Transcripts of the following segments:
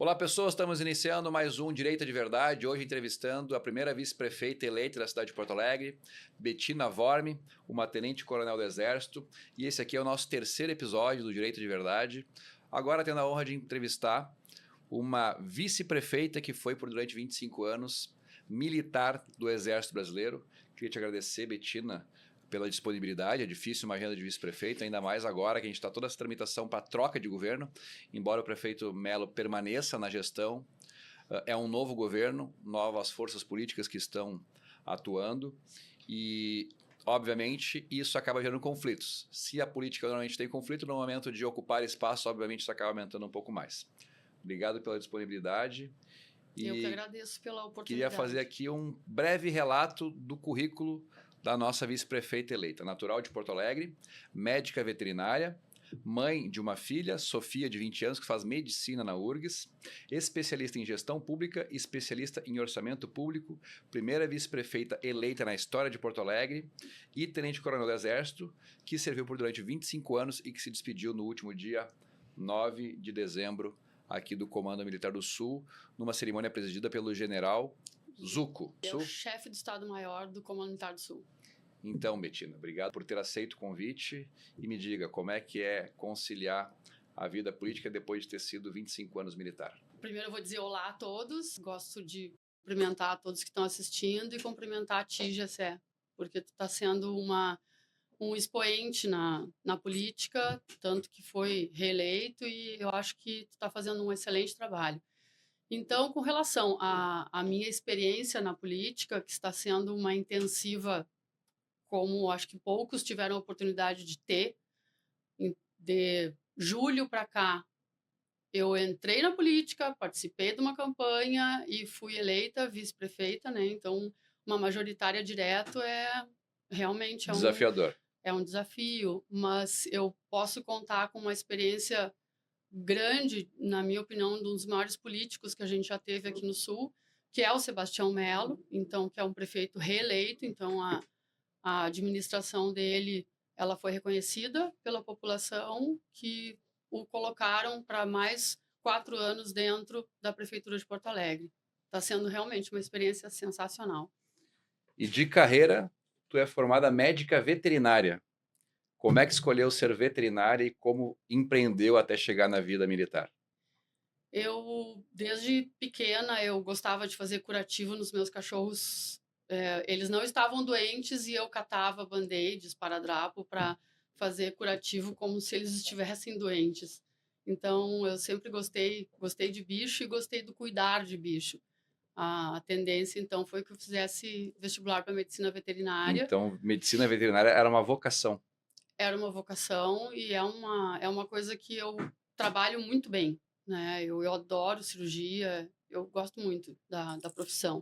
Olá pessoas, estamos iniciando mais um Direito de Verdade, hoje entrevistando a primeira vice-prefeita eleita da cidade de Porto Alegre, Bettina Worm, uma tenente-coronel do Exército, e esse aqui é o nosso terceiro episódio do Direito de Verdade, agora tendo a honra de entrevistar uma vice-prefeita que foi por durante 25 anos militar do Exército Brasileiro. Queria te agradecer, Bettina, pela disponibilidade. É difícil uma agenda de vice-prefeito, ainda mais agora que a gente está toda essa tramitação para troca de governo, embora o prefeito Melo permaneça na gestão. É um novo governo, novas forças políticas que estão atuando e, obviamente, isso acaba gerando conflitos. Se a política normalmente tem conflito, no momento de ocupar espaço, obviamente, isso acaba aumentando um pouco mais. Obrigado pela disponibilidade. Eu que agradeço pela oportunidade. Queria fazer aqui um breve relato do currículo da nossa vice-prefeita eleita. Natural de Porto Alegre, médica veterinária, mãe de uma filha, Sofia, de 20 anos, que faz medicina na URGS, especialista em gestão pública, especialista em orçamento público, primeira vice-prefeita eleita na história de Porto Alegre e tenente-coronel do Exército, que serviu por durante 25 anos e que se despediu no último dia 9 de dezembro aqui do Comando Militar do Sul, numa cerimônia presidida pelo general Zuco. É o chefe do Estado-Maior do Comando Militar do Sul. Então, Bettina, obrigado por ter aceito o convite e me diga como é que é conciliar a vida política depois de ter sido 25 anos militar. Primeiro eu vou dizer olá a todos, gosto de cumprimentar a todos que estão assistindo e cumprimentar a ti, Gessé, porque tu está sendo um expoente na política, tanto que foi reeleito e eu acho que tu está fazendo um excelente trabalho. Então, com relação à minha experiência na política, que está sendo uma intensiva, como acho que poucos tiveram a oportunidade de ter, de julho para cá, eu entrei na política, participei de uma campanha e fui eleita vice-prefeita, né? Então, uma majoritária direto realmente Desafiador. É um desafio, mas eu posso contar com uma experiência grande, na minha opinião, um dos maiores políticos que a gente já teve aqui no Sul, que é o Sebastião Melo, então, que é um prefeito reeleito, então a administração dele ela foi reconhecida pela população, que o colocaram para mais 4 anos dentro da Prefeitura de Porto Alegre. Está sendo realmente uma experiência sensacional. E de carreira, tu é formada médica veterinária. Como é que escolheu ser veterinária e como empreendeu até chegar na vida militar? Eu, desde pequena, eu gostava de fazer curativo nos meus cachorros. Eles não estavam doentes e eu catava band-aids, esparadrapo, para fazer curativo como se eles estivessem doentes. Então, eu sempre gostei de bicho e gostei do cuidar de bicho. A tendência, então, foi que eu fizesse vestibular para medicina veterinária. Então, medicina veterinária era uma vocação. Era uma vocação e é uma coisa que eu trabalho muito bem, né? Eu adoro cirurgia, eu gosto muito da profissão.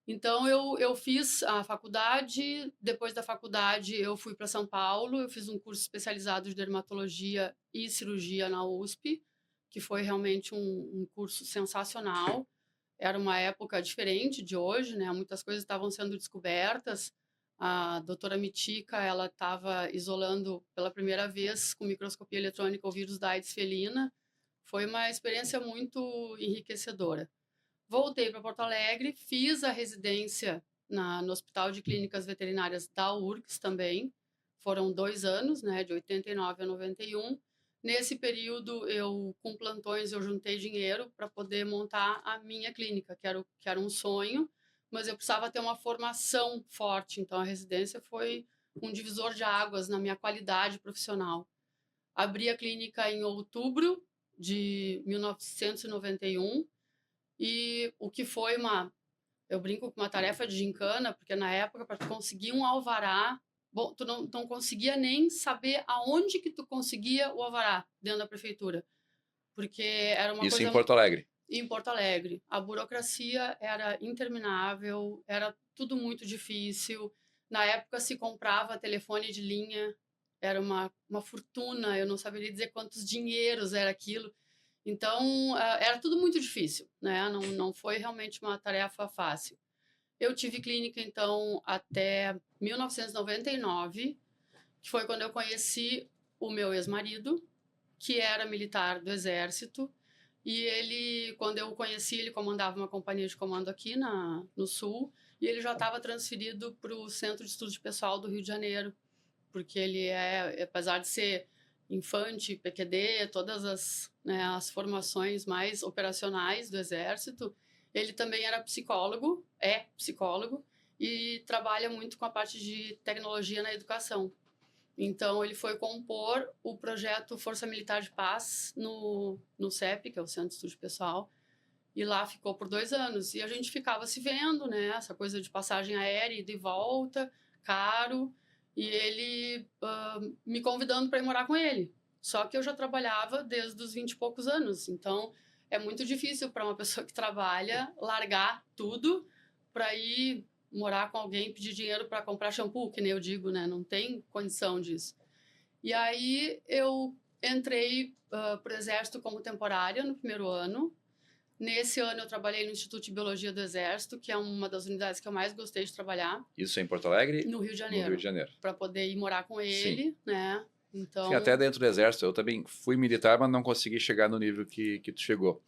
Então, eu fiz a faculdade, depois da faculdade eu fui para São Paulo, eu fiz um curso especializado de dermatologia e cirurgia na USP, que foi realmente um curso sensacional. Era uma época diferente de hoje, né? Muitas coisas estavam sendo descobertas. A doutora Mitica, ela estava isolando pela primeira vez com microscopia eletrônica o vírus da AIDS felina. Foi uma experiência muito enriquecedora. Voltei para Porto Alegre, fiz a residência no Hospital de Clínicas Veterinárias da URGS também. Foram 2 anos, né, de 89 a 91. Nesse período, com plantões, eu juntei dinheiro para poder montar a minha clínica, que era um sonho, mas eu precisava ter uma formação forte. Então, a residência foi um divisor de águas na minha qualidade profissional. Abri a clínica em outubro de 1991 e o que foi eu brinco com uma tarefa de gincana, porque na época, para tu conseguir um alvará, bom, tu não conseguia nem saber aonde que tu conseguia o alvará dentro da prefeitura, porque era uma Isso coisa... em Porto Alegre? Em Porto Alegre. A burocracia era interminável, era tudo muito difícil. Na época se comprava telefone de linha, era uma fortuna, eu não saberia dizer quantos dinheiros era aquilo. Então, era tudo muito difícil, né? Não foi realmente uma tarefa fácil. Eu tive clínica, então, até 1999, que foi quando eu conheci o meu ex-marido, que era militar do Exército, E ele, quando eu o conheci, ele comandava uma companhia de comando aqui no Sul, e ele já estava transferido para o Centro de Estudos de Pessoal do Rio de Janeiro, porque ele apesar de ser infante, PQD, todas as, né, as formações mais operacionais do Exército, ele também era psicólogo, é psicólogo, e trabalha muito com a parte de tecnologia na educação. Então, ele foi compor o projeto Força Militar de Paz no CEP, que é o Centro de Estudo Pessoal, e lá ficou por 2 anos. E a gente ficava se vendo, né? Essa coisa de passagem aérea, ida e volta, caro, e ele me convidando para ir morar com ele. Só que eu já trabalhava desde os 20 e poucos anos, então é muito difícil para uma pessoa que trabalha largar tudo para ir morar com alguém, pedir dinheiro para comprar shampoo, que nem eu digo, né? Não tem condição disso. E aí eu entrei para o Exército como temporária no primeiro ano. Nesse ano eu trabalhei no Instituto de Biologia do Exército, que é uma das unidades que eu mais gostei de trabalhar. Isso é em Porto Alegre? No Rio de No Rio de Janeiro. Janeiro. Para poder ir morar com Sim. ele, né? Sim, até Então, dentro do Exército. Eu também fui militar, mas não consegui chegar no nível que tu chegou.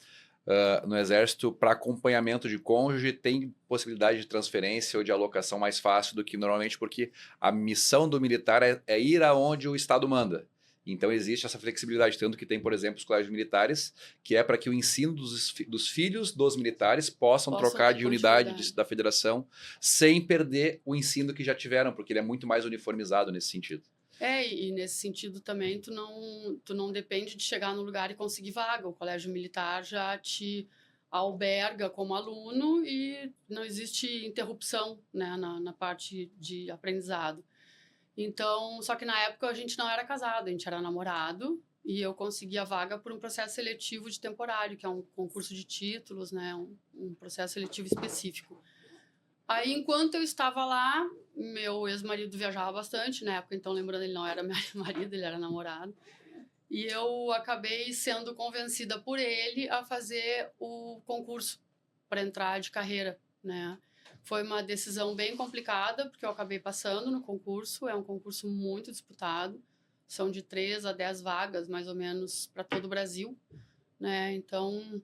No Exército, para acompanhamento de cônjuge, tem possibilidade de transferência ou de alocação mais fácil do que normalmente, porque a missão do militar é ir aonde o Estado manda. Então existe essa flexibilidade, tanto que tem, por exemplo, os colégios militares, que é para que o ensino dos filhos dos militares possam trocar ter de unidade continuidade. da federação sem perder o ensino que já tiveram, porque ele é muito mais uniformizado nesse sentido. E nesse sentido também tu não depende de chegar no lugar e conseguir vaga. O colégio militar já te alberga como aluno e não existe interrupção, né, na parte de aprendizado. Então, só que na época a gente não era casado, a gente era namorado e eu consegui a vaga por um processo seletivo de temporário, que é um concurso de títulos, né, um processo seletivo específico. Aí, enquanto eu estava lá, meu ex-marido viajava bastante na época, então lembrando, ele não era meu marido, ele era namorado. E eu acabei sendo convencida por ele a fazer o concurso para entrar de carreira, né? Foi uma decisão bem complicada, porque eu acabei passando no concurso, é um concurso muito disputado, são de 3 a 10 vagas, mais ou menos, para todo o Brasil, né? Então,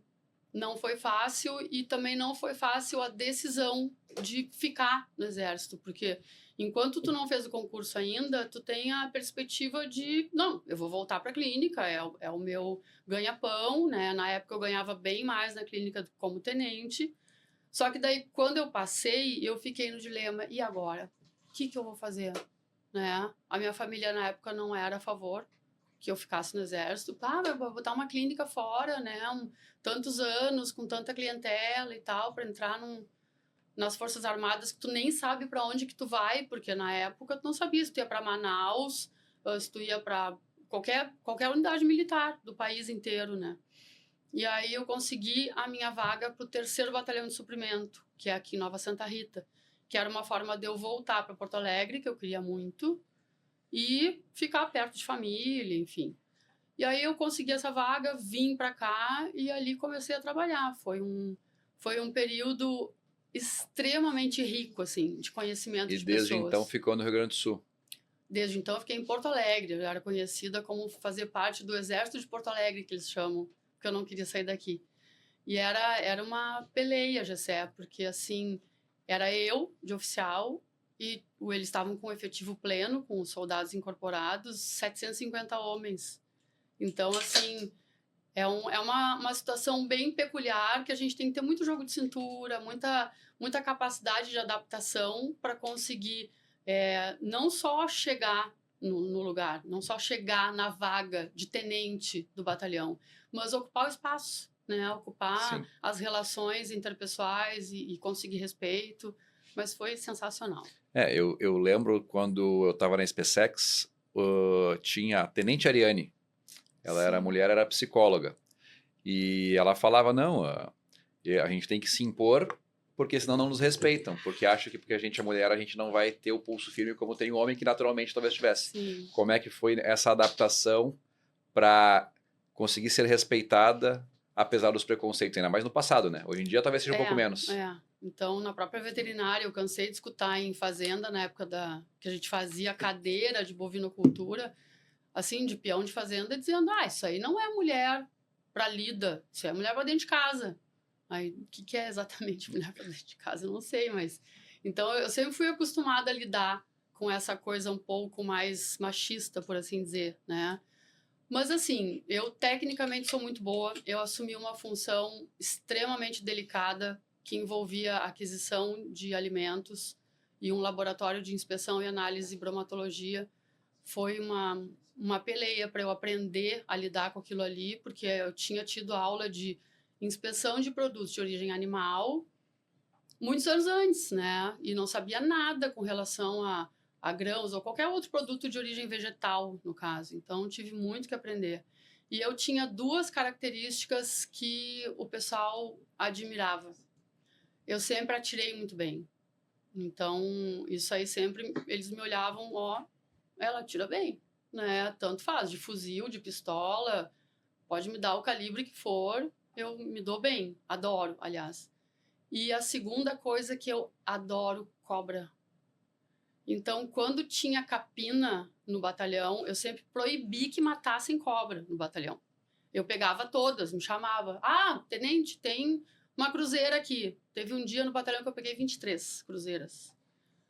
não foi fácil e também não foi fácil a decisão de ficar no Exército, porque enquanto tu não fez o concurso ainda, tu tem a perspectiva de, não, eu vou voltar para a clínica, é o meu ganha-pão, né? Na época eu ganhava bem mais na clínica como tenente, só que daí quando eu passei, eu fiquei no dilema, e agora? O que eu vou fazer? Né? A minha família na época não era a favor que eu ficasse no Exército. Eu vou botar uma clínica fora, né? Tantos anos, com tanta clientela e tal, para entrar nas Forças Armadas que tu nem sabe para onde que tu vai, porque na época tu não sabia se tu ia para Manaus, se tu ia para qualquer unidade militar do país inteiro, né? E aí eu consegui a minha vaga para o 3º Batalhão de Suprimento, que é aqui em Nova Santa Rita, que era uma forma de eu voltar para Porto Alegre, que eu queria muito, e ficar perto de família, enfim. E aí eu consegui essa vaga, vim para cá e ali comecei a trabalhar. Foi um período extremamente rico, assim, de conhecimento E de desde então pessoas. ficou no Rio Grande do Sul. Desde então eu fiquei em Porto Alegre, eu era conhecida como fazer parte do Exército de Porto Alegre, que eles chamam, porque eu não queria sair daqui. E era uma peleia, Gessé, porque assim, era eu de oficial e eles estavam com efetivo pleno, com os soldados incorporados, 750 homens. Então, assim, é uma situação bem peculiar que a gente tem que ter muito jogo de cintura, muita capacidade de adaptação para conseguir não só chegar no lugar, não só chegar na vaga de tenente do batalhão, mas ocupar o espaço, né? Ocupar Sim. as relações interpessoais e conseguir respeito. Mas foi sensacional. Eu lembro quando eu estava na SpaceX, tinha a Tenente Ariane. Ela era Sim. mulher, era psicóloga. E ela falava, não, a gente tem que se impor, porque senão não nos respeitam. Porque acha que porque a gente é mulher, a gente não vai ter o pulso firme como tem o homem, que naturalmente talvez tivesse. Sim. Como é que foi essa adaptação para conseguir ser respeitada, apesar dos preconceitos, ainda mais no passado, né? Hoje em dia talvez seja um pouco menos. Então, na própria veterinária, eu cansei de escutar em fazenda, na época que a gente fazia cadeira de bovinocultura, assim, de peão de fazenda, dizendo, isso aí não é mulher para lida. Isso é mulher para dentro de casa. Aí, o que é exatamente mulher para dentro de casa? Eu não sei, mas... Então, eu sempre fui acostumada a lidar com essa coisa um pouco mais machista, por assim dizer, né? Mas, assim, eu tecnicamente sou muito boa. Eu assumi uma função extremamente delicada que envolvia a aquisição de alimentos e um laboratório de inspeção e análise e bromatologia. Foi uma peleia para eu aprender a lidar com aquilo ali, porque eu tinha tido aula de inspeção de produtos de origem animal muitos anos antes, né? E não sabia nada com relação a grãos ou qualquer outro produto de origem vegetal, no caso. Então, tive muito que aprender. E eu tinha duas características que o pessoal admirava. Eu sempre atirei muito bem. Então, isso aí sempre, eles me olhavam, ó, ela atira bem, né? Tanto faz, de fuzil, de pistola, pode me dar o calibre que for, eu me dou bem. Adoro, aliás. E a segunda coisa que eu adoro, cobra. Então, quando tinha capina no batalhão, eu sempre proibi que matassem cobra no batalhão. Eu pegava todas, me chamava. Ah, tenente, tem uma cruzeira aqui. Teve um dia no batalhão que eu peguei 23 cruzeiras.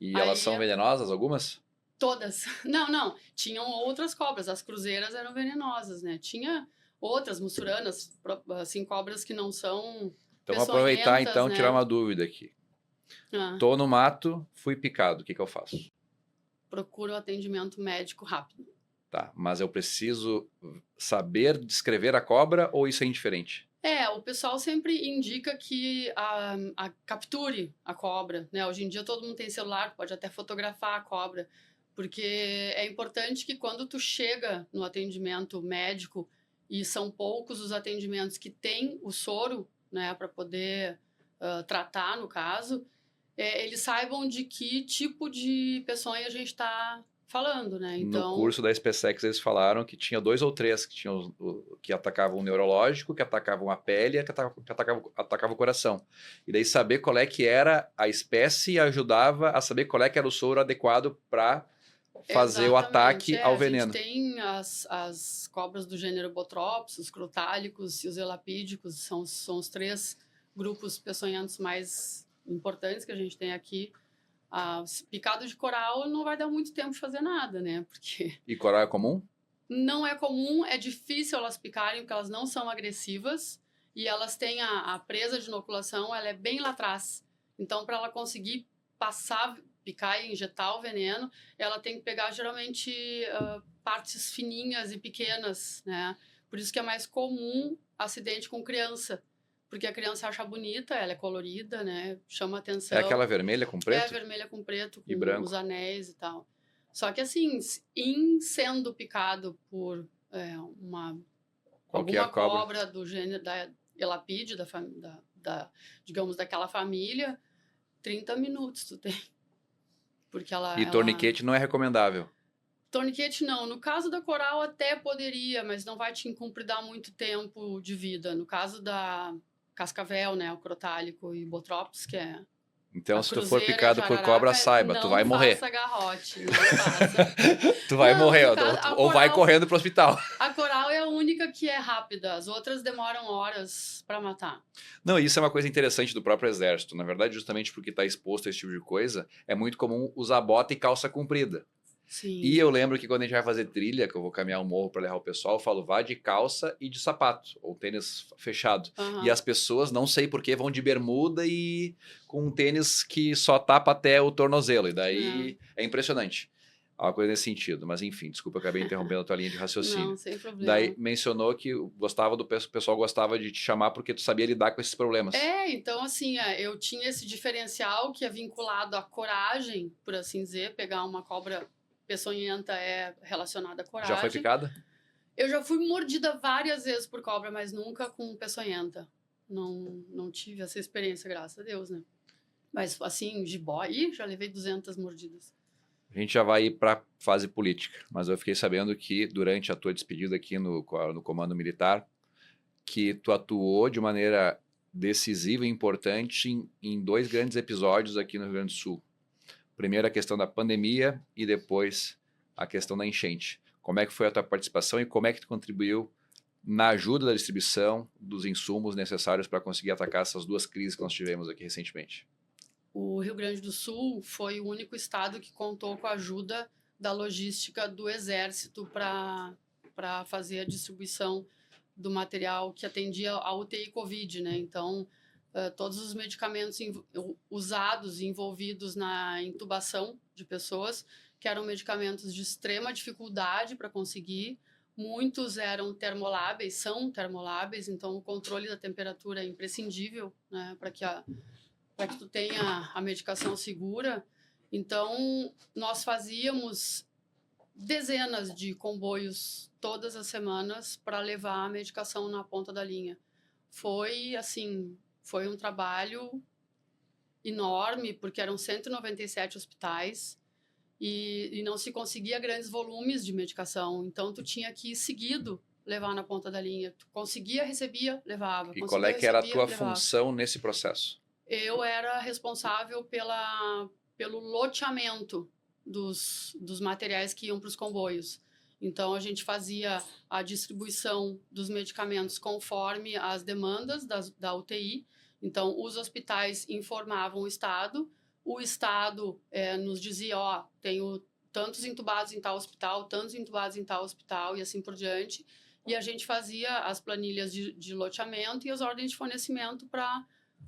E Aí, elas são venenosas, algumas? todas. Não. Tinham outras cobras. As cruzeiras eram venenosas, né? Tinha outras mussuranas, assim, cobras que não são Então, vou aproveitar, peçonhentas, então, tirar né? uma dúvida aqui. Ah, Tô no mato, fui picado, o que eu faço? procura o atendimento médico rápido. Tá, mas eu preciso saber descrever a cobra ou isso é indiferente? O pessoal sempre indica que capture a cobra, né? Hoje em dia todo mundo tem celular, pode até fotografar a cobra, porque é importante que quando tu chega no atendimento médico, e são poucos os atendimentos que têm o soro, né, para poder tratar, no caso, eles saibam de que tipo de peçonha a gente está falando, né? No Então, curso da SpaceX eles falaram que tinha 2 ou 3 que, tinham, que atacavam o neurológico, que atacavam a pele e que atacavam o coração. E daí saber qual é que era a espécie ajudava a saber qual é que era o soro adequado para fazer o exatamente. ataque ao A gente veneno. tem as cobras do gênero Bothrops, os crotálicos e os elapídicos, são os três grupos peçonhentos mais importantes que a gente tem aqui. Picado de coral não vai dar muito tempo de fazer nada, né? Porque E coral é comum? não é comum, é difícil elas picarem, porque elas não são agressivas e elas têm a presa de inoculação, ela é bem lá atrás. Então, para ela conseguir passar, picar e injetar o veneno, ela tem que pegar geralmente partes fininhas e pequenas, né? Por isso que é mais comum acidente com criança, porque a criança acha bonita, ela é colorida, né? Chama É aquela atenção. vermelha com É preto vermelha com preto, e com os branco? anéis e tal. Só que assim, em sendo picado por Qualquer alguma cobra. cobra do gênero da Elapide, digamos, daquela família, 30 minutos tu tem. Porque E torniquete não é recomendável. Torniquete não. No caso da coral até poderia, mas não vai te incumpridar muito tempo de vida. No caso da cascavel, né, o crotálico e botrops, que é Então, a se tu for cruzeira e a picado por cobra, jararaca, saiba, tu vai não morrer. faça garrote, não faça. Tu vai Não, morrer, no caso, a ou vai coral, correndo pro hospital. a coral é a única que é rápida, as outras demoram horas para matar. Não, isso é uma coisa interessante do próprio exército. Na verdade, justamente porque está exposto a esse tipo de coisa, é muito comum usar bota e calça comprida. E Sim. eu lembro que quando a gente vai fazer trilha, que eu vou caminhar um morro para levar o pessoal, eu falo, vá de calça e de sapato, ou tênis fechado. E Aham. as pessoas, não sei porquê, vão de bermuda e com um tênis que só tapa até o tornozelo. E daí é impressionante. É uma coisa nesse sentido. Mas enfim, desculpa, eu acabei interrompendo a tua linha de Não, raciocínio. sem Daí problema. mencionou que o pessoal gostava de te chamar porque tu sabia lidar com esses problemas. Então assim, eu tinha esse diferencial que é vinculado à coragem, por assim dizer, pegar uma cobra peçonhenta é relacionada à Já foi coragem. picada? Eu já fui mordida várias vezes por cobra, mas nunca com peçonhenta. Não tive essa experiência, graças a Deus, né? Mas assim, jiboia, já levei 200 mordidas. A gente já vai ir para fase política, mas eu fiquei sabendo que durante a tua despedida aqui no Comando Militar, que tu atuou de maneira decisiva e importante em 2 grandes episódios aqui no Rio Grande do Sul. Primeiro a questão da pandemia e depois a questão da enchente. Como é que foi a tua participação e como é que tu contribuiu na ajuda da distribuição dos insumos necessários para conseguir atacar essas duas crises que nós tivemos aqui recentemente? O Rio Grande do Sul foi o único estado que contou com a ajuda da logística do Exército para fazer a distribuição do material que atendia a UTI Covid, né? Então, todos os medicamentos usados e envolvidos na intubação de pessoas, que eram medicamentos de extrema dificuldade para conseguir, muitos eram termoláveis, são termoláveis, então o controle da temperatura é imprescindível, né, para que tu tenha a medicação segura. Então, nós fazíamos dezenas de comboios todas as semanas para levar a medicação na ponta da linha. Foi, assim, foi um trabalho enorme, porque eram 197 hospitais e não se conseguia grandes volumes de medicação. Então, tu tinha que ir seguido levar na ponta da linha. Tu conseguia, recebia, levava. E qual é que era a tua função nesse processo? Eu era responsável pelo loteamento dos materiais que iam para os comboios. Então, a gente fazia a distribuição dos medicamentos conforme as demandas da UTI. Então, os hospitais informavam o Estado nos dizia, ó, tenho tantos entubados em tal hospital, tantos entubados em tal hospital, e assim por diante. E a gente fazia as planilhas de loteamento e as ordens de fornecimento para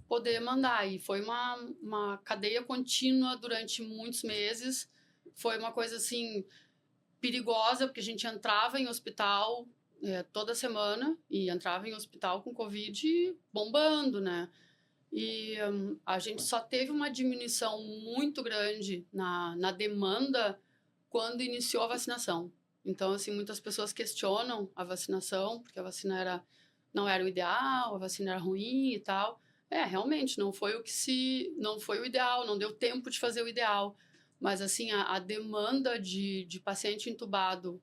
poder mandar. E foi uma cadeia contínua durante muitos meses. Foi uma coisa, assim, perigosa, porque a gente entrava em hospital toda semana e entrava em hospital com Covid bombando, né? E a gente só teve uma diminuição muito grande na demanda quando iniciou a vacinação. Então, assim, muitas pessoas questionam a vacinação, porque a vacina não era o ideal, a vacina era ruim e tal. Realmente, não foi o ideal, não deu tempo de fazer o ideal. Mas, assim, a demanda de paciente entubado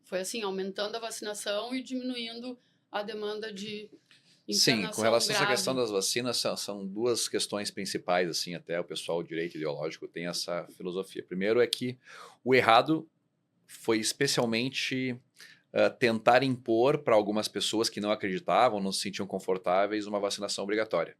foi, assim, aumentando a vacinação e diminuindo a demanda de Sim, com relação a essa questão grave. das vacinas, são duas questões principais, assim, até o pessoal do direito ideológico tem essa filosofia. Primeiro é que o errado foi especialmente tentar impor para algumas pessoas que não acreditavam, não se sentiam confortáveis, uma vacinação obrigatória.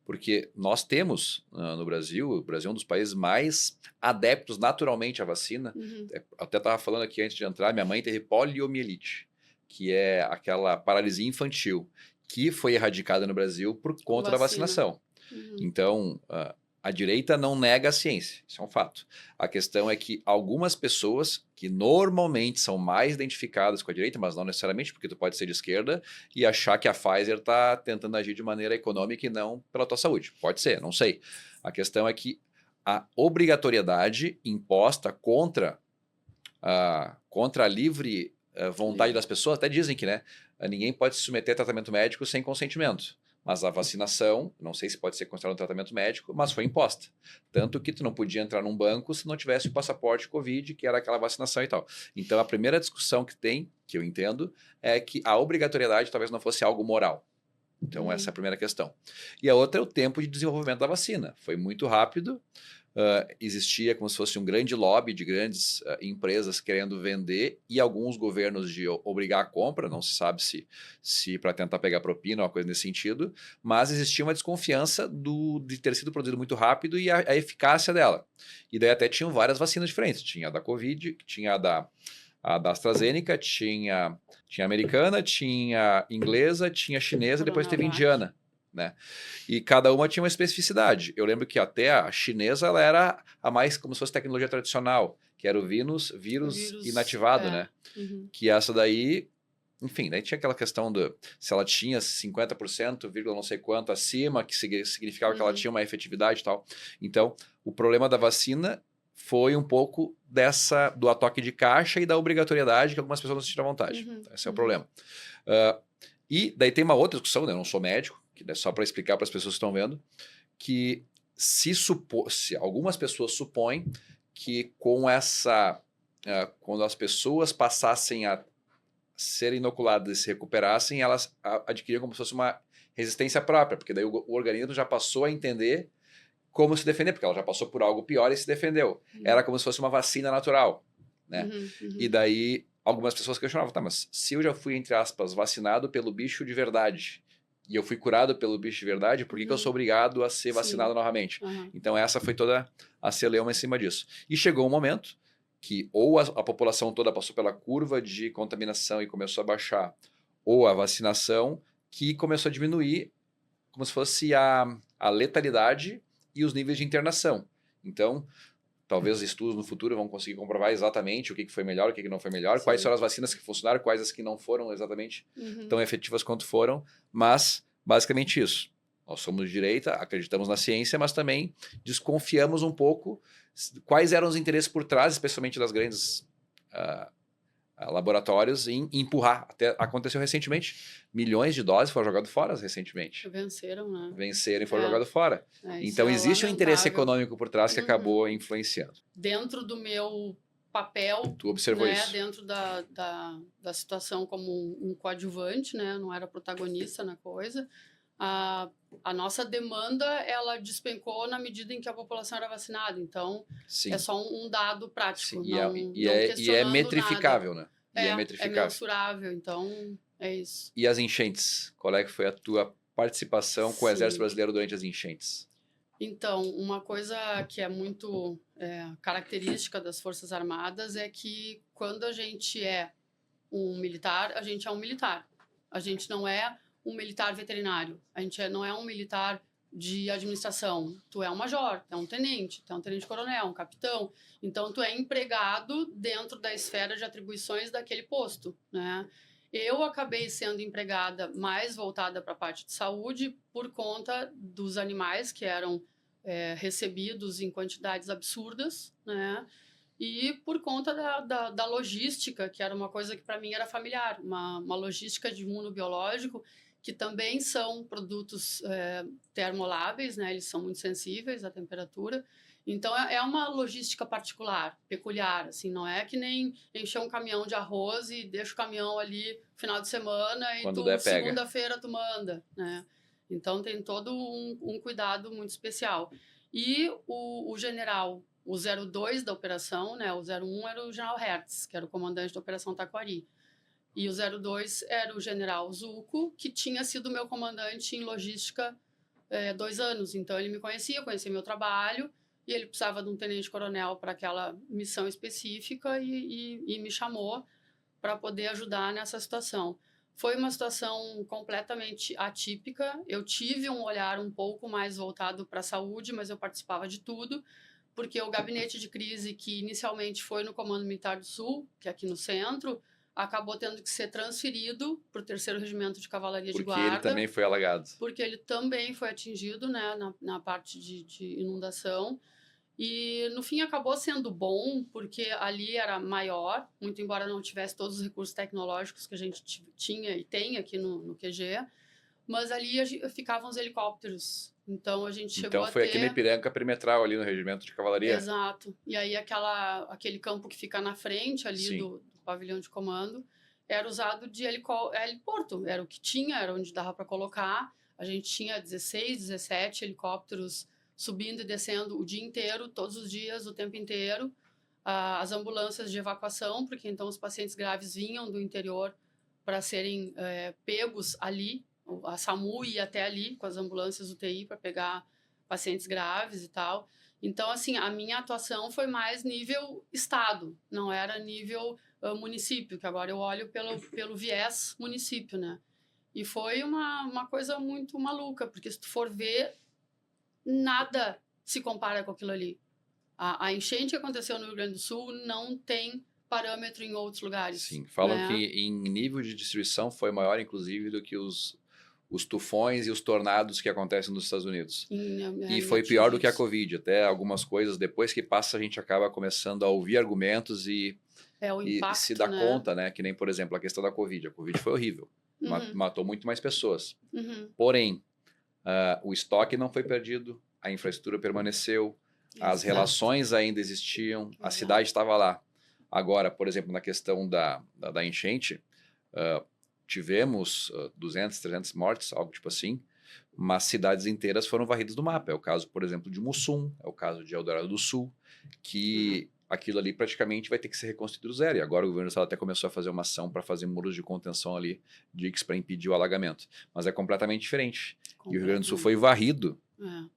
Porque nós temos no Brasil, o Brasil é um dos países mais adeptos naturalmente à vacina. Uhum. Até estava falando aqui antes de entrar, minha mãe teve poliomielite, que é aquela paralisia infantil, que foi erradicada no Brasil por conta da vacinação. Uhum. Então, a direita não nega a ciência, isso é um fato. A questão é que algumas pessoas que normalmente são mais identificadas com a direita, mas não necessariamente, porque tu pode ser de esquerda e achar que a Pfizer está tentando agir de maneira econômica e não pela tua saúde. Pode ser, não sei. A questão é que a obrigatoriedade imposta contra a livre vontade das pessoas, até dizem que ninguém pode se submeter a tratamento médico sem consentimento. Mas a vacinação, não sei se pode ser considerado um tratamento médico, mas foi imposta. Tanto que tu não podia entrar num banco se não tivesse o passaporte Covid, que era aquela vacinação e tal. Então a primeira discussão que tem, que eu entendo, é que a obrigatoriedade talvez não fosse algo moral. Então essa é a primeira questão. E a outra é o tempo de desenvolvimento da vacina. Foi muito rápido. Existia como se fosse um grande lobby de grandes empresas querendo vender e alguns governos de obrigar a compra, não se sabe se para tentar pegar propina ou uma coisa nesse sentido, mas existia uma desconfiança de ter sido produzido muito rápido e a eficácia dela. E daí até tinham várias vacinas diferentes, tinha a da Covid, tinha a da AstraZeneca, tinha a americana, tinha a inglesa, tinha a chinesa, depois teve a indiana. Né? E cada uma tinha uma especificidade. Eu lembro que até a chinesa ela era a mais como se fosse tecnologia tradicional, que era o vírus inativado, né? Uhum. Que essa daí, enfim, daí tinha aquela questão se ela tinha 50%, vírgula não sei quanto acima, que significava que ela tinha uma efetividade e tal. Então, o problema da vacina foi um pouco do atoque de caixa e da obrigatoriedade que algumas pessoas não se sentiram à vontade. Esse é o problema. E daí tem uma outra discussão, eu não sou médico, que é só para explicar para as pessoas que estão vendo, que se algumas pessoas supõem que com quando as pessoas passassem a ser inoculadas e se recuperassem, elas adquiriam como se fosse uma resistência própria, porque daí o organismo já passou a entender como se defender, porque ela já passou por algo pior e se defendeu. Era como se fosse uma vacina natural, né? E daí algumas pessoas questionavam, tá, mas se eu já fui, entre aspas, vacinado pelo bicho de verdade, e eu fui curado pelo bicho de verdade, por que eu sou obrigado a ser vacinado Sim. novamente? Aham. Então essa foi toda a celeuma em cima disso. E chegou um momento que ou a população toda passou pela curva de contaminação e começou a baixar, ou a vacinação que começou a diminuir, como se fosse a letalidade e os níveis de internação. Então, talvez os estudos no futuro vão conseguir comprovar exatamente o que foi melhor, o que não foi melhor, quais Sim. foram as vacinas que funcionaram, quais as que não foram exatamente Uhum. tão efetivas quanto foram, mas basicamente isso. Nós somos de direita, acreditamos na ciência, mas também desconfiamos um pouco quais eram os interesses por trás, especialmente das grandes laboratórios, em empurrar. Até aconteceu recentemente, milhões de doses foram jogadas fora recentemente. Venceram, né? Venceram e foram jogados fora. Isso Então é existe um interesse lamentável. econômico por trás que acabou influenciando. Dentro do meu papel, Tu observou né, isso? dentro da situação como um coadjuvante, né, não era protagonista na coisa, a nossa demanda, ela despencou na medida em que a população era vacinada. Então, Sim. é só um dado prático, Sim. não E é questionando metrificável, nada. né? E é É metrificável. mensurável, então é isso. E as enchentes? Qual é que foi a tua participação com o Exército Sim. Brasileiro durante as enchentes? Então, uma coisa que é muito característica das Forças Armadas é que quando a gente é um militar, a gente é um militar. A gente não é um militar veterinário. A gente não é um militar de administração. Tu é um major, tu é um tenente, tu é um tenente-coronel, um capitão. Então, tu é empregado dentro da esfera de atribuições daquele posto, né? Eu acabei sendo empregada mais voltada para a parte de saúde por conta dos animais que eram recebidos em quantidades absurdas, né? E por conta da logística, que era uma coisa que para mim era familiar, uma logística de imunobiológico, que também são produtos termoláveis, né? Eles são muito sensíveis à temperatura. Então, é uma logística particular, peculiar, assim, não é que nem encher um caminhão de arroz e deixa o caminhão ali final de semana e Quando der, pega. segunda-feira tu manda, né? Então, tem todo um cuidado muito especial. E o general, o 02 da operação, né? O 01 era o general Hertz, que era o comandante da Operação Taquari. E o 02 era o general Zuco, que tinha sido meu comandante em logística 2 anos. Então, ele me conhecia meu trabalho, e ele precisava de um tenente-coronel para aquela missão específica e me chamou para poder ajudar nessa situação. Foi uma situação completamente atípica. Eu tive um olhar um pouco mais voltado para a saúde, mas eu participava de tudo, porque o gabinete de crise, que inicialmente foi no Comando Militar do Sul, que é aqui no centro, acabou tendo que ser transferido para o 3º Regimento de Cavalaria de Guarda. Porque ele também foi alagado. Porque ele também foi atingido, né, na parte de inundação. E, no fim, acabou sendo bom, porque ali era maior, muito embora não tivesse todos os recursos tecnológicos que a gente tinha e tem aqui no QG, mas ali ficavam os helicópteros. Então, a gente chegou a ter... Então, foi aqui na Ipiranga perimetral, ali no Regimento de Cavalaria? Exato. E aí, aquele campo que fica na frente ali do pavilhão de comando era usado de heliporto. Era o que tinha, era onde dava para colocar. A gente tinha 16, 17 helicópteros subindo e descendo o dia inteiro, todos os dias, o tempo inteiro. As ambulâncias de evacuação, porque então os pacientes graves vinham do interior para serem pegos ali. A SAMU ia até ali com as ambulâncias UTI para pegar pacientes graves e tal. Então, assim, a minha atuação foi mais nível estado, não era nível município, que agora eu olho pelo viés município, né? E foi uma coisa muito maluca, porque se tu for ver, nada se compara com aquilo ali. A enchente que aconteceu no Rio Grande do Sul não tem parâmetro em outros lugares. Sim, falam né? que em nível de destruição foi maior, inclusive, do que os tufões e os tornados que acontecem nos Estados Unidos. E foi pior do que a Covid. Até algumas coisas, depois que passa, a gente acaba começando a ouvir argumentos e se dar conta, né? Que nem, por exemplo, a questão da Covid. A Covid foi horrível. Matou muito mais pessoas. Porém, o estoque não foi perdido, a infraestrutura permaneceu, as relações ainda existiam, a cidade estava lá. Agora, por exemplo, na questão da enchente, tivemos 200, 300 mortes, algo tipo assim, mas cidades inteiras foram varridas do mapa. É o caso, por exemplo, de Mussum, é o caso de Eldorado do Sul, que aquilo ali praticamente vai ter que ser reconstruído do zero. E agora o governo do estado até começou a fazer uma ação para fazer muros de contenção ali, diques para impedir o alagamento. Mas é completamente diferente. E o Rio Grande do Sul foi varrido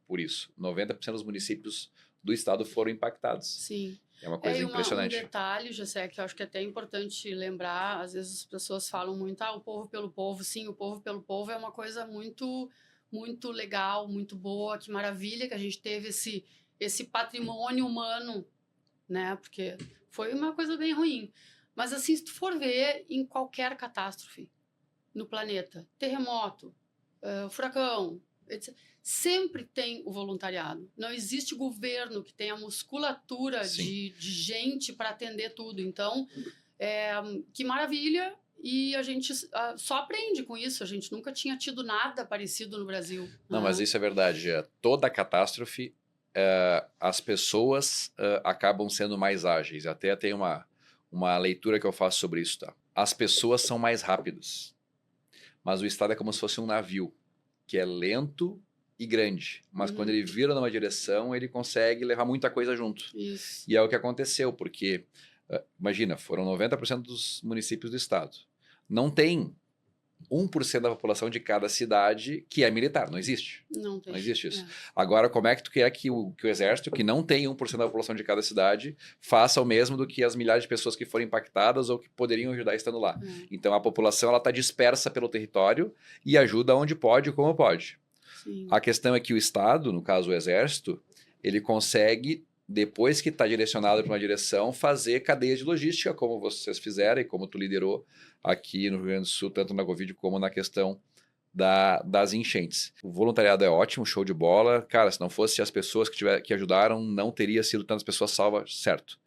por isso. 90% dos municípios do estado foram impactados. Sim. É uma coisa impressionante. Um detalhe, Jessé, que eu acho que é até importante lembrar, às vezes as pessoas falam muito, o povo pelo povo. Sim, o povo pelo povo é uma coisa muito, muito legal, muito boa, que maravilha que a gente teve esse patrimônio humano, né? Porque foi uma coisa bem ruim. Mas assim, se tu for ver em qualquer catástrofe no planeta, terremoto, furacão, etc., sempre tem o voluntariado. Não existe governo que tenha musculatura de gente para atender tudo. Então, que maravilha, e a gente só aprende com isso. A gente nunca tinha tido nada parecido no Brasil. Não, mas isso é verdade. Toda catástrofe, as pessoas acabam sendo mais ágeis. Até tem uma leitura que eu faço sobre isso. Tá? As pessoas são mais rápidas, mas o Estado é como se fosse um navio, que é lento e grande, mas quando ele vira numa direção, ele consegue levar muita coisa junto. Isso. E é o que aconteceu, porque, imagina, foram 90% dos municípios do estado. Não tem 1% da população de cada cidade que é militar, não existe. Não tem. Não existe isso. Agora, como é que tu quer que o exército, que não tem 1% da população de cada cidade, faça o mesmo do que as milhares de pessoas que foram impactadas ou que poderiam ajudar estando lá? Então, a população está dispersa pelo território e ajuda onde pode e como pode. Sim. A questão é que o Estado, no caso o Exército, ele consegue, depois que está direcionado para uma direção, fazer cadeias de logística, como vocês fizeram e como tu liderou aqui no Rio Grande do Sul, tanto na Covid como na questão das enchentes. O voluntariado é ótimo, show de bola. Cara, se não fosse as pessoas que ajudaram, não teria sido tantas pessoas salvas, certo.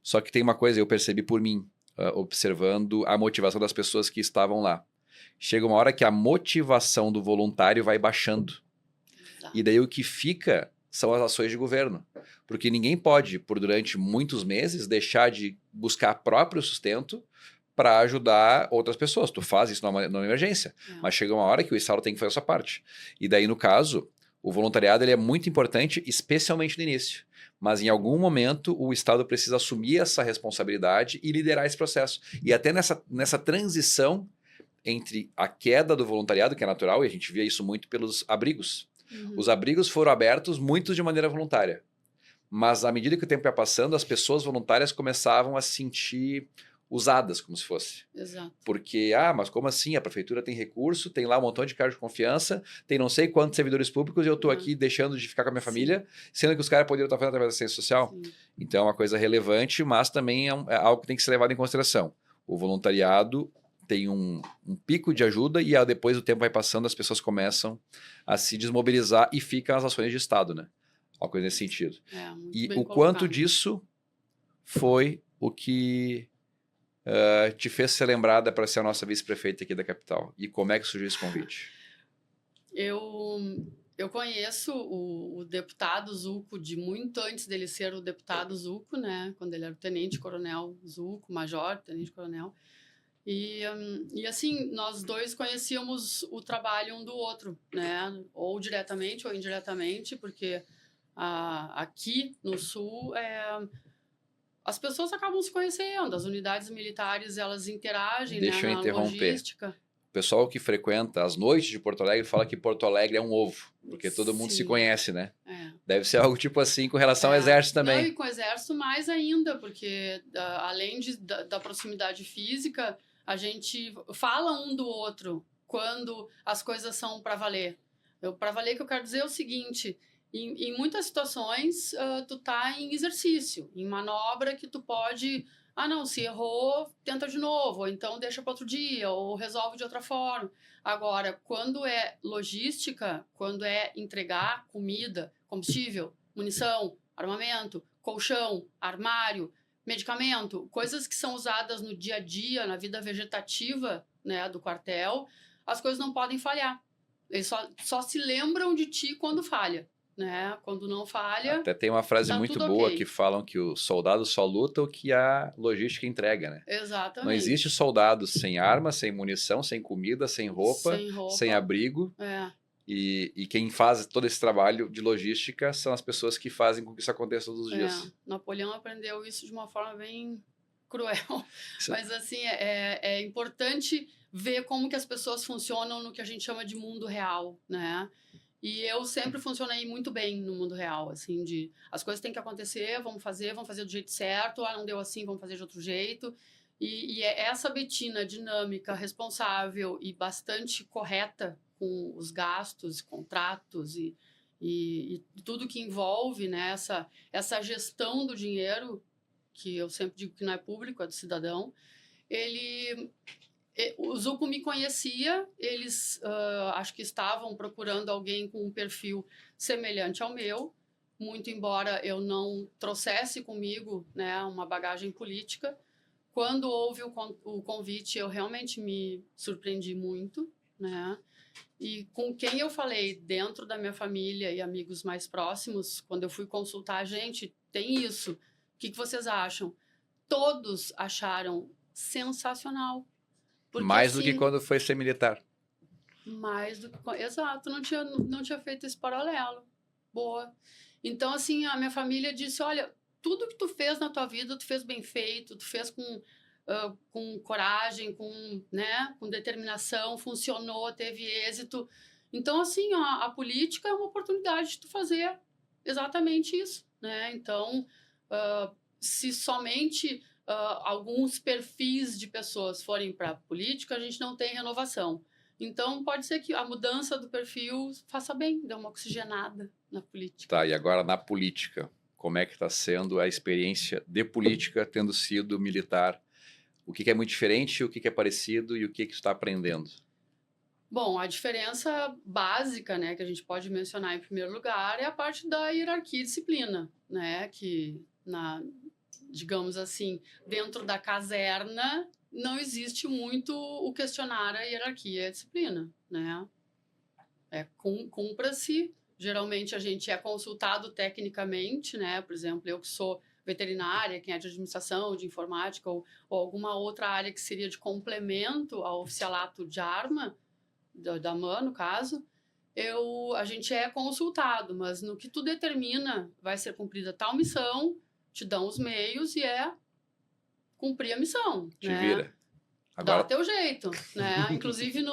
Só que tem uma coisa, eu percebi por mim, observando a motivação das pessoas que estavam lá. Chega uma hora que a motivação do voluntário vai baixando. Exato. E daí o que fica são as ações de governo. Porque ninguém pode, durante muitos meses, deixar de buscar próprio sustento para ajudar outras pessoas. Tu faz isso numa emergência, mas chega uma hora que o Estado tem que fazer a sua parte. E daí, no caso, o voluntariado ele é muito importante, especialmente no início. Mas em algum momento o Estado precisa assumir essa responsabilidade e liderar esse processo. E até nessa transição entre a queda do voluntariado, que é natural, e a gente via isso muito pelos abrigos. Os abrigos foram abertos, muitos de maneira voluntária. Mas à medida que o tempo ia passando, as pessoas voluntárias começavam a se sentir usadas, como se fosse. Exato. Porque, mas como assim? A prefeitura tem recurso, tem lá um montão de cargos de confiança, tem não sei quantos servidores públicos e eu estou aqui deixando de ficar com a minha família, sendo que os caras poderiam estar fazendo através da assistência social. Sim. Então é uma coisa relevante, mas também é algo que tem que ser levado em consideração. O voluntariado tem um pico de ajuda e depois o tempo vai passando, as pessoas começam a se desmobilizar e ficam as ações de Estado, né? Uma coisa nesse sentido. E o quanto disso foi o que te fez ser lembrada para ser a nossa vice-prefeita aqui da capital? E como é que surgiu esse convite? Eu conheço o deputado Zuco de muito antes dele ser o deputado Zuco, né? Quando ele era o tenente-coronel Zuco, major, tenente-coronel. E assim, nós dois conhecíamos o trabalho um do outro, né? Ou diretamente ou indiretamente, porque aqui no Sul as pessoas acabam se conhecendo, as unidades militares elas interagem. Deixa eu interromper. Logística. O pessoal que frequenta as noites de Porto Alegre fala que Porto Alegre é um ovo, porque todo mundo se conhece, né? Deve ser algo tipo assim com relação ao exército também. Não, e com o exército mais ainda, porque além da proximidade física, a gente fala um do outro quando as coisas são para valer. Para valer que eu quero dizer é o seguinte: em muitas situações tu tá em exercício, em manobra que tu pode, não, se errou, tenta de novo, ou então deixa para outro dia, ou resolve de outra forma. Agora, quando é logística, quando é entregar comida, combustível, munição, armamento, colchão, armário, medicamento, coisas que são usadas no dia a dia, na vida vegetativa, né, do quartel, as coisas não podem falhar. Eles só se lembram de ti quando falha, né? Quando não falha... Até tem uma frase muito boa que falam que o soldado só luta o que a logística entrega, né? Exatamente. Não existe soldado sem arma, sem munição, sem comida, sem roupa, sem abrigo. E quem faz todo esse trabalho de logística são as pessoas que fazem com que isso aconteça todos os dias. Napoleão aprendeu isso de uma forma bem cruel, Isso- mas assim, é importante ver como que as pessoas funcionam no que a gente chama de mundo real, né? E eu sempre funcionei muito bem no mundo real, assim, de as coisas têm que acontecer, vamos fazer do jeito certo, não deu assim, vamos fazer de outro jeito. E é essa Betina dinâmica, responsável e bastante correta com os gastos, contratos e tudo que envolve, né, essa gestão do dinheiro, que eu sempre digo que não é público, é do cidadão, ele o Zuco me conhecia, eles acho que estavam procurando alguém com um perfil semelhante ao meu, muito embora eu não trouxesse comigo, né, uma bagagem política. Quando houve o convite, eu realmente me surpreendi muito, né? E com quem eu falei dentro da minha família e amigos mais próximos, quando eu fui consultar, gente, tem isso, o que vocês acham? Todos acharam sensacional. Porque Mais do que assim, quando foi ser militar. mais do que. Exato, não tinha feito esse paralelo. Boa. Então, assim, a minha família disse: olha, tudo que tu fez na tua vida, tu fez bem feito, tu fez com coragem, né, com determinação, funcionou, teve êxito. Então, assim, a política é uma oportunidade de tu fazer exatamente isso, né? Então, se somente alguns perfis de pessoas forem para a política, a gente não tem renovação. Então, pode ser que a mudança do perfil faça bem, dê uma oxigenada na política. Tá, e agora na política, como é que está sendo a experiência de política tendo sido militar? O que é muito diferente, o que é parecido e o que está aprendendo? Bom, a diferença básica, né, que a gente pode mencionar em primeiro lugar é a parte da hierarquia e disciplina, né, que digamos assim, dentro da caserna não existe muito o questionar a hierarquia e a disciplina, né? Cumpra-se. Geralmente a gente é consultado tecnicamente, né? Por exemplo, eu que sou veterinária, quem é de administração, de informática ou alguma outra área que seria de complemento ao oficialato de arma, da MAN, no caso, a gente é consultado, mas no que tu determina vai ser cumprida tal missão, te dão os meios e é cumprir a missão, Te né? vira. Dá Agora, teu jeito, né? Inclusive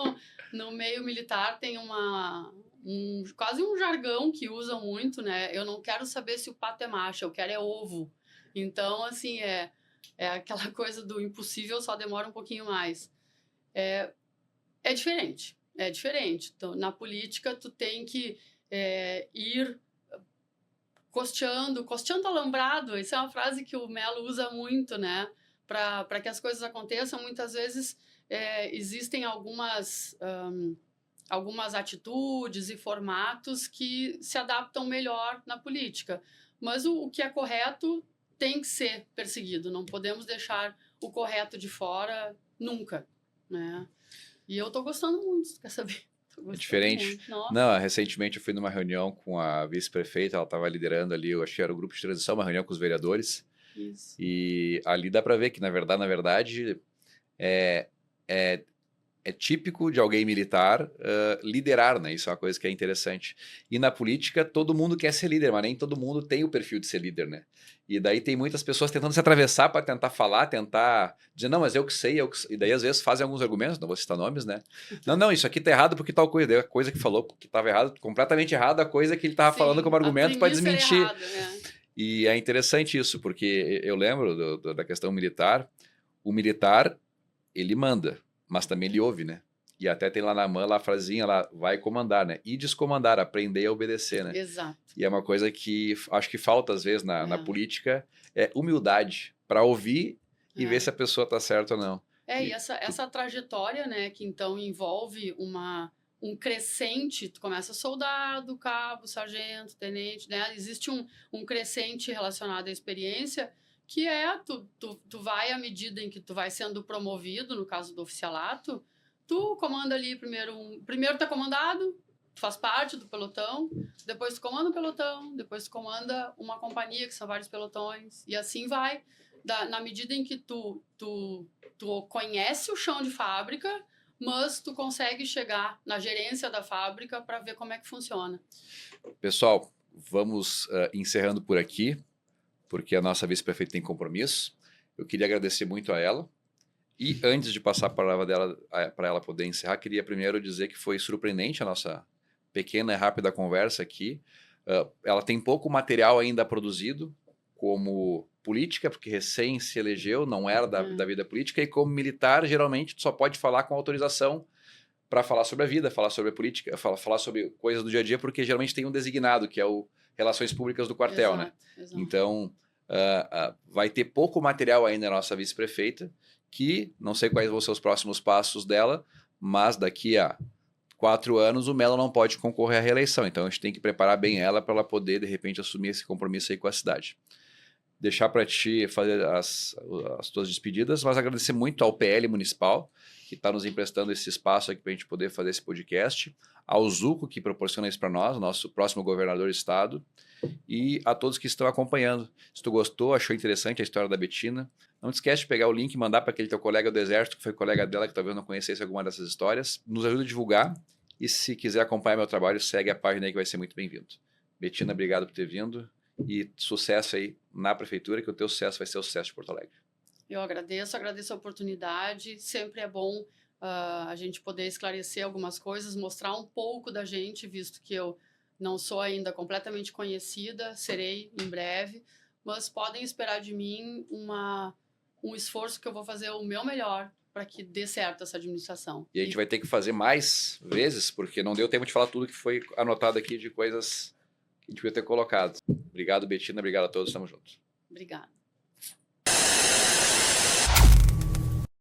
no meio militar tem quase um jargão que usam muito, né? Eu não quero saber se o pato é macho, eu quero é ovo. Então, assim, é aquela coisa do impossível só demora um pouquinho mais. É diferente, é diferente. Então, na política, tu tem que ir costeando alambrado. Isso é uma frase que o Melo usa muito, né? Para que as coisas aconteçam, muitas vezes existem algumas atitudes e formatos que se adaptam melhor na política. Mas o que é correto tem que ser perseguido. Não podemos deixar o correto de fora nunca, né? E eu tô gostando muito, quer saber? Tô é gostando diferente. muito. Nossa, Não, recentemente eu fui numa reunião com a vice-prefeita, ela estava liderando ali, eu achei que era o grupo de transição, uma reunião com os vereadores, isso. e ali dá para ver que, na verdade, é, é é típico de alguém militar liderar, né? Isso é uma coisa que é interessante. E na política, todo mundo quer ser líder, mas nem todo mundo tem o perfil de ser líder, né? E daí tem muitas pessoas tentando se atravessar para tentar falar, tentar dizer, não, mas eu que sei, eu que sei. E daí às vezes fazem alguns argumentos, não vou citar nomes, né? Não, isso aqui tá errado porque tal coisa. Daí a coisa que falou que estava errado, completamente errado, a coisa que ele estava falando como Sim, a argumento para premissa é desmentir. errada, né? E é interessante isso, porque eu lembro da questão militar, o militar, ele manda, mas também ele ouve, né? E até tem lá na MAN lá a frasinha lá, vai comandar, né? E descomandar, aprender a obedecer, né? Exato. E é uma coisa que acho que falta às vezes na É, política, é humildade para ouvir e ver se é. a pessoa está certa ou não. E E essa trajetória, né, que então envolve um crescente, tu começa soldado, cabo, sargento, tenente, né? Existe um crescente relacionado à experiência, que tu vai à medida em que tu vai sendo promovido, no caso do oficialato, tu comanda ali primeiro tu é comandado, tu faz parte do pelotão, depois tu comanda um pelotão, depois tu comanda uma companhia, que são vários pelotões, e assim vai. Na medida em que tu conhece o chão de fábrica, mas tu consegue chegar na gerência da fábrica para ver como é que funciona. Pessoal, vamos encerrando por aqui, porque a nossa vice-prefeita tem compromisso. Eu queria agradecer muito a ela. E antes de passar a palavra dela para ela poder encerrar, queria primeiro dizer que foi surpreendente a nossa pequena e rápida conversa aqui. Ela tem pouco material ainda produzido como política, porque recém se elegeu, não era da vida política, e como militar, geralmente, tu só pode falar com autorização para falar sobre a vida, falar sobre a política, falar sobre coisas do dia a dia, porque geralmente tem um designado, que é o Relações Públicas do quartel, Exato, né? exato. Então, vai ter pouco material ainda na nossa vice-prefeita, que não sei quais vão ser os próximos passos dela, mas daqui a 4 anos o Mello não pode concorrer à reeleição. Então a gente tem que preparar bem ela para ela poder, de repente, assumir esse compromisso aí com a cidade. Deixar para ti fazer as tuas despedidas, mas agradecer muito ao PL Municipal, que está nos emprestando esse espaço aqui para a gente poder fazer esse podcast, ao Zuco, que proporciona isso para nós, nosso próximo governador do estado, e a todos que estão acompanhando. Se tu gostou, achou interessante a história da Betina, não te esquece de pegar o link e mandar para aquele teu colega do Exército, que foi colega dela, que talvez não conhecesse alguma dessas histórias. Nos ajuda a divulgar, e se quiser acompanhar meu trabalho, segue a página aí que vai ser muito bem-vindo. Betina, obrigado por ter vindo, e sucesso aí na prefeitura, que o teu sucesso vai ser o sucesso de Porto Alegre. Eu agradeço a oportunidade, sempre é bom a gente poder esclarecer algumas coisas, mostrar um pouco da gente, visto que eu não sou ainda completamente conhecida, serei em breve, mas podem esperar de mim um esforço que eu vou fazer o meu melhor para que dê certo essa administração. E a gente vai ter que fazer mais vezes, porque não deu tempo de falar tudo que foi anotado aqui de coisas que a gente podia ter colocado. Obrigado, Betina, obrigado a todos, estamos juntos. Obrigada.